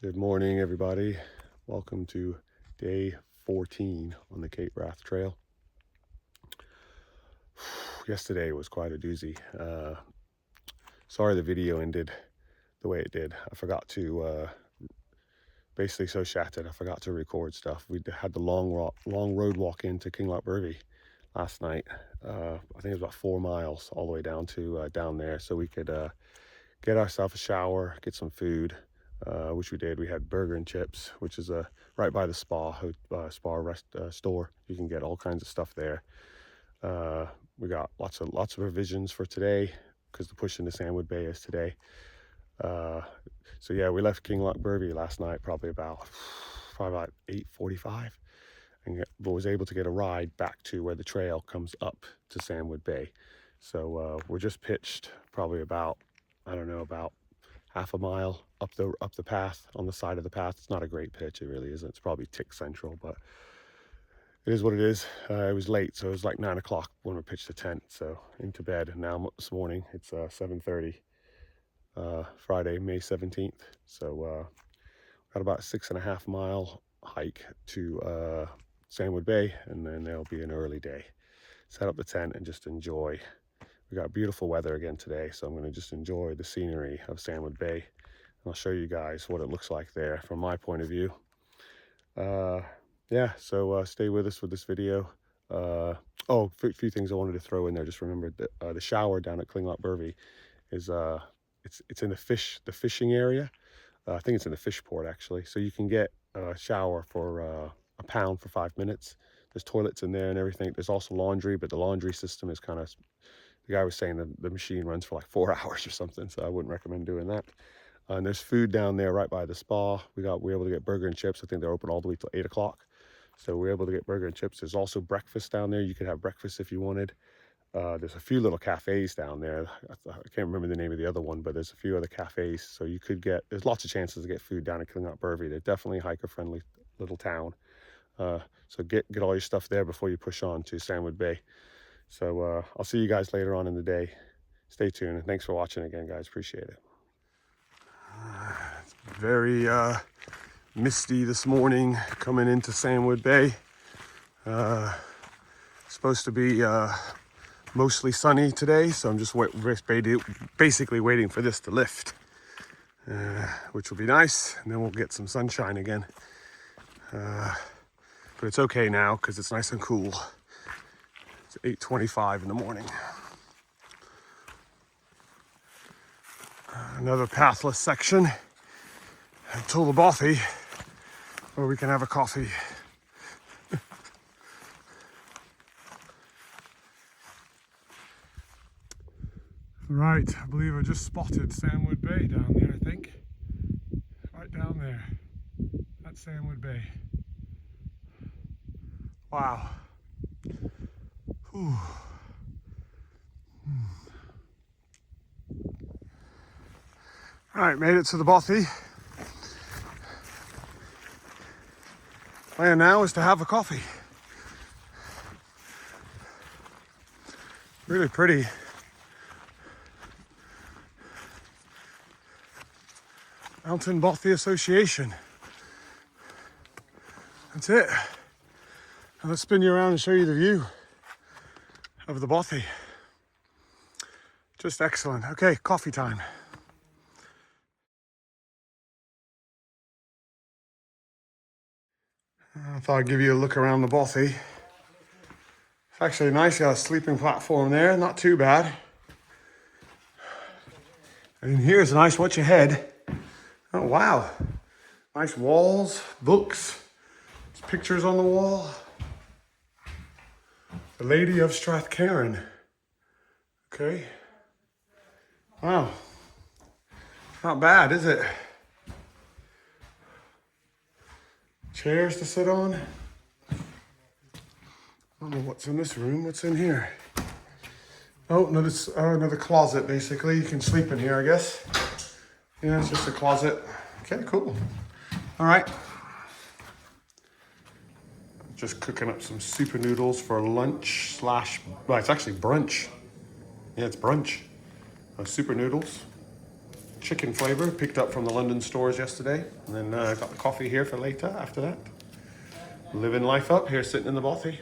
Good morning, everybody. Welcome to day 14 on the Cape Wrath Trail. Yesterday was quite a doozy. Sorry the video ended the way it did. I forgot to, basically so shattered, I forgot to record stuff. We had the long road walk into Kinlochbervie last night. I think it was about 4 miles all the way down to down there, so we could get ourselves a shower, get some food, which we did. We had burger and chips, which is right by the spa store. You can get all kinds of stuff there. We got lots of revisions for today because the push into Sandwood Bay is today. So yeah, we left Kinlochbervie last night probably about 8:45, and was able to get a ride back to where the trail comes up to Sandwood Bay. So we're just pitched probably about, I don't know, about half a mile up the path, on the side of the path. It's not a great pitch, it really isn't. It's probably tick central, but it is what it is. It was late, so it was like 9 o'clock when we pitched the tent, so into bed. And now this morning it's 7:30, Friday, May 17th. So got about a 6.5 mile hike to Sandwood Bay, and then there'll be an early day. Set up the tent and just enjoy. We got beautiful weather again today, so I'm going to just enjoy the scenery of Sandwood Bay. And I'll show you guys what it looks like there from my point of view. Yeah, so stay with us with this video. Oh, a few things I wanted to throw in there. Just remembered that the shower down at Kinlochbervie is it's in the fishing area. I think it's in the fish port actually. So you can get a shower for £1 for 5 minutes. There's toilets in there and everything. There's also laundry, but the laundry system is kind of, the guy was saying the machine runs for like 4 hours or something, so I wouldn't recommend doing that. And there's food down there right by the spa. We were able to get burger and chips. I think they're open all the way till 8 o'clock. So we were able to get burger and chips. There's also breakfast down there. You could have breakfast if you wanted. There's a few little cafes down there. I can't remember the name of the other one, but there's a few other cafes. So you could there's lots of chances to get food down at Kinlochbervie. They're definitely hiker-friendly little town. So get all your stuff there before you push on to Sandwood Bay. So I'll see you guys later on in the day. Stay tuned, and thanks for watching again, guys. Appreciate it. It's very misty this morning coming into Sandwood Bay. Supposed to be mostly sunny today, so I'm just basically waiting for this to lift, which will be nice, and then we'll get some sunshine again. But it's okay now because it's nice and cool. It's 8:25 in the morning. Another pathless section until the bothy, where we can have a coffee. Right, I believe I just spotted Sandwood Bay down there, I think. Right down there. That's Sandwood Bay. Wow. Whew. All right, made it to the bothy. Plan now is to have a coffee. Really pretty. Mountain Bothy Association. That's it. And let's spin you around and show you the view of the bothy. Just excellent. Okay, coffee time. I thought I'd give you a look around the bothy. It's actually nice. Got a sleeping platform there, not too bad. And here's a nice watch ahead. Oh wow, nice walls, books, there's pictures on the wall. The Lady of Strathcairn. Okay. Wow. Not bad, is it? Chairs to sit on. I don't know what's in this room. What's in here? Oh, another closet, basically. You can sleep in here, I guess. Yeah, it's just a closet. Okay, cool. All right. Just cooking up some super noodles for lunch / well, it's actually brunch. Yeah, it's brunch. Super noodles, chicken flavor picked up from the London stores yesterday. And then got the coffee here for later after that. Living life up here, sitting in the bothy.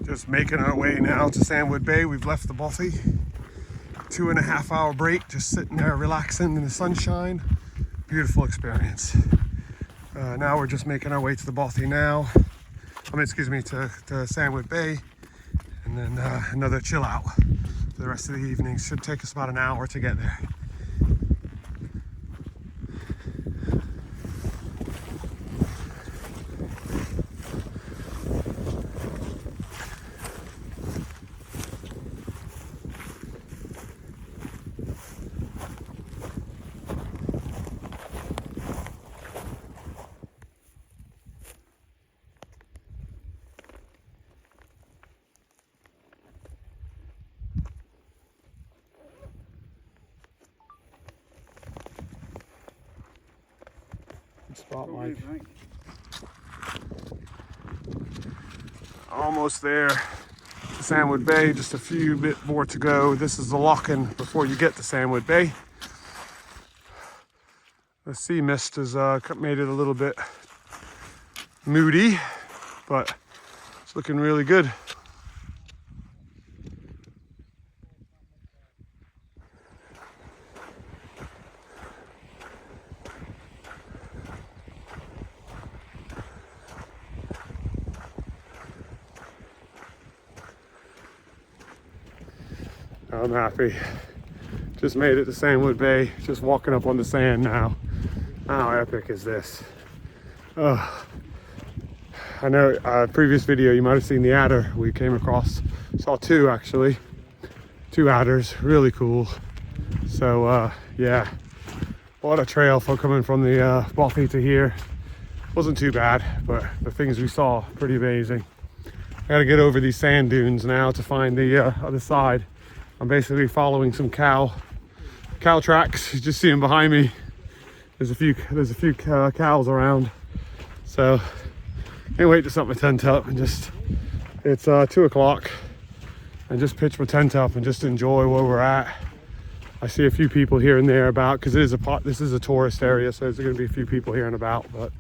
Just making our way now to Sandwood Bay. We've left the bothy. 2.5 hour break, just sitting there relaxing in the sunshine. Beautiful experience. Now we're just making our way to the bothy now. Excuse me, to Sandwood Bay. And then another chill out for the rest of the evening. Should take us about an hour to get there. Spot, Mike. Almost there to Sandwood Bay, just a few bit more to go. This is the lock-in before you get to Sandwood Bay. The sea mist has made it a little bit moody, but it's looking really good. I'm happy. Just made it to Sandwood Bay. Just walking up on the sand now. How epic is this? Oh, I know previous video you might have seen the adder we came across. Saw two actually. Two adders, really cool. So yeah, what a trail for coming from the bothy to here. Wasn't too bad, but the things we saw, pretty amazing. I gotta get over these sand dunes now to find the other side. I'm basically following some cow tracks. You just see them behind me. There's a few cows around. So can't wait to set my tent up and just, it's 2 o'clock, and just pitch my tent up and just enjoy where we're at. I see a few people here and there about, because this is a tourist area, so there's going to be a few people here and about. But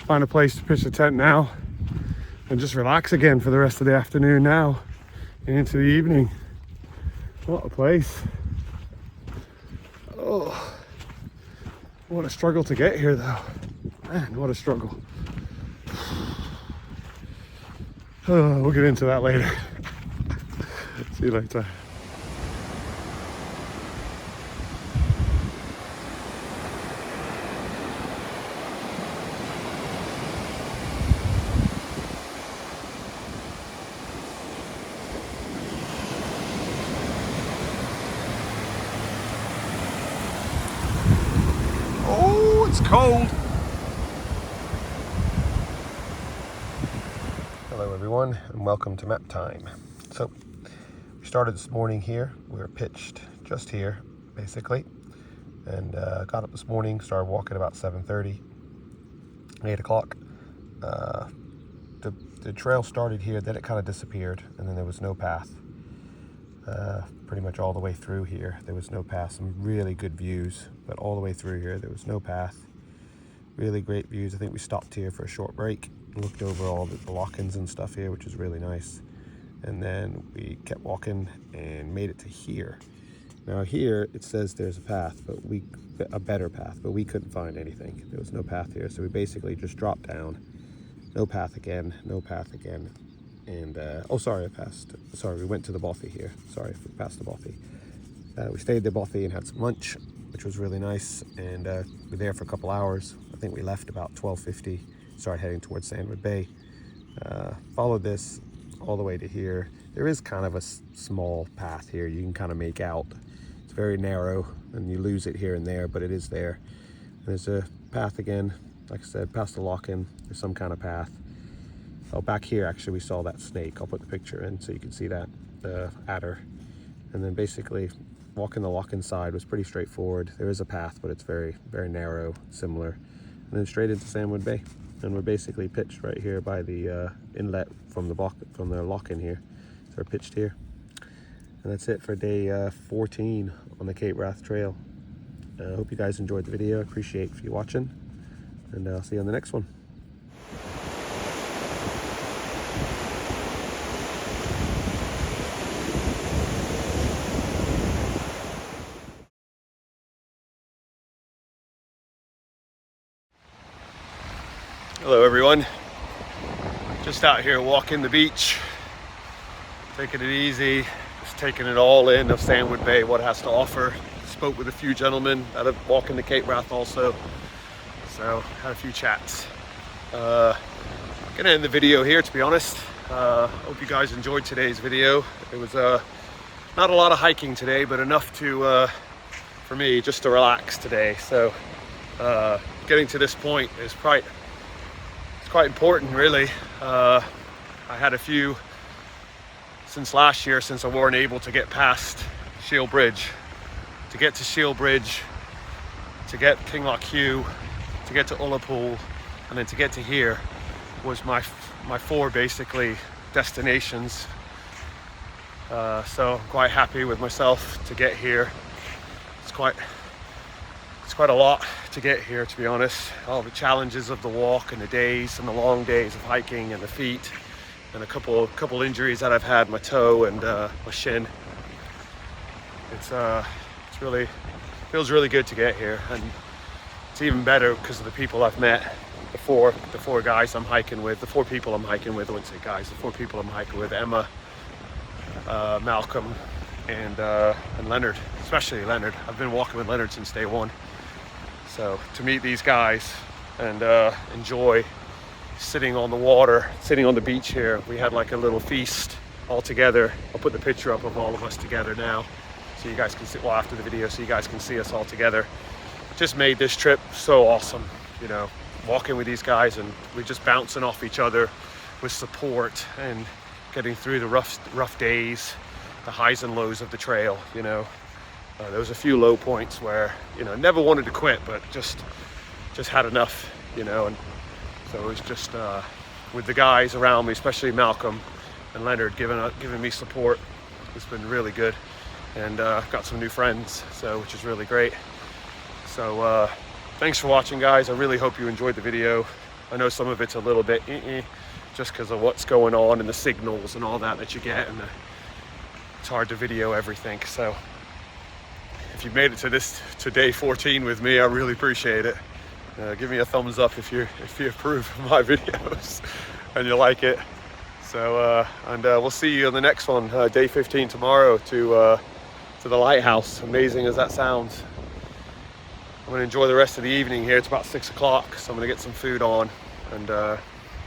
find a place to pitch the tent now and just relax again for the rest of the afternoon now and into the evening. What a place. Oh, what a struggle to get here though. Man, what a struggle. Oh, we'll get into that later. See you later. It's cold. Hello everyone and welcome to Map Time. So we started this morning here. We were pitched just here basically, and got up this morning, started walking about 7:30, 8 o'clock. The trail started here, then it kind of disappeared, and then there was no path. Pretty much all the way through here there was no path. Some really good views, but all the way through here there was no path. Really great views. I think we stopped here for a short break, looked over all the lock-ins and stuff here, which is really nice, and then we kept walking and made it to here. Now here it says there's a path, but a better path, but we couldn't find anything. There was no path here, so we basically just dropped down. No path again, no path again. And oh, sorry, we went to the bothy here. Sorry, past the bothy. We stayed at the bothy and had some lunch, which was really nice, and we were there for a couple hours. I think we left about 12:50, started heading towards Sandwood Bay. Followed this all the way to here. There is kind of a small path here you can kind of make out. It's very narrow and you lose it here and there, but it is there. And there's a path again, like I said, past the lock-in, there's some kind of path. Oh, back here actually we saw that snake. I'll put the picture in so you can see that, the adder. And then basically walking the lock inside was pretty straightforward. There is a path, but it's very, very narrow, similar. And then straight into Sandwood Bay. And we're basically pitched right here by the inlet from the lock in here. So we're pitched here. And that's it for day 14 on the Cape Wrath Trail. I hope you guys enjoyed the video. I appreciate you watching. And I'll see you on the next one. Hello everyone, just out here walking the beach, taking it easy, just taking it all in of Sandwood Bay, what it has to offer. Spoke with a few gentlemen that are walking the Cape Wrath also, so had a few chats. Gonna end the video here, to be honest. Hope you guys enjoyed today's video. It was not a lot of hiking today, but enough to for me just to relax today. So getting to this point is quite important, really. I had a few since last year, since I weren't able to get past Shield Bridge. To get to Shield Bridge, to get Kinlochbervie, to get to Ullapool, and then to get to here was my four basically destinations. So I'm quite happy with myself to get here. It's quite a lot to get here, to be honest. All the challenges of the walk and the days and the long days of hiking and the feet, and a couple injuries that I've had, my toe and my shin. It's really feels really good to get here, and it's even better because of the people I've met. The four guys I'm hiking with, the four people I'm hiking with. I wouldn't say guys. The four people I'm hiking with: Emma, Malcolm, and Leonard. Especially Leonard. I've been walking with Leonard since day one. So to meet these guys and enjoy sitting on the water, sitting on the beach here. We had like a little feast all together. I'll put the picture up of all of us together now, so you guys can see, well, after the video, so you guys can see us all together. Just made this trip so awesome, you know, walking with these guys, and we're just bouncing off each other with support and getting through the rough days, the highs and lows of the trail, you know. There was a few low points where, you know, never wanted to quit, but just had enough, you know. And so it was just with the guys around me, especially Malcolm and Leonard, giving me support. It's been really good, and got some new friends, so which is really great. So thanks for watching, guys. I really hope you enjoyed the video. I know some of it's a little bit just because of what's going on and the signals and all that you get, and it's hard to video everything. So if you made it to day 14 with me, I really appreciate it. Give me a thumbs up if you approve of my videos and you like it. So and we'll see you on the next one, day 15 tomorrow, to the lighthouse. Amazing as that sounds. I'm gonna enjoy the rest of the evening here. It's about 6 o'clock, so I'm gonna get some food on and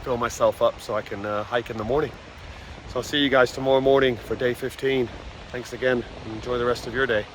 fill myself up so I can hike in the morning. So I'll see you guys tomorrow morning for day 15. Thanks again, and enjoy the rest of your day.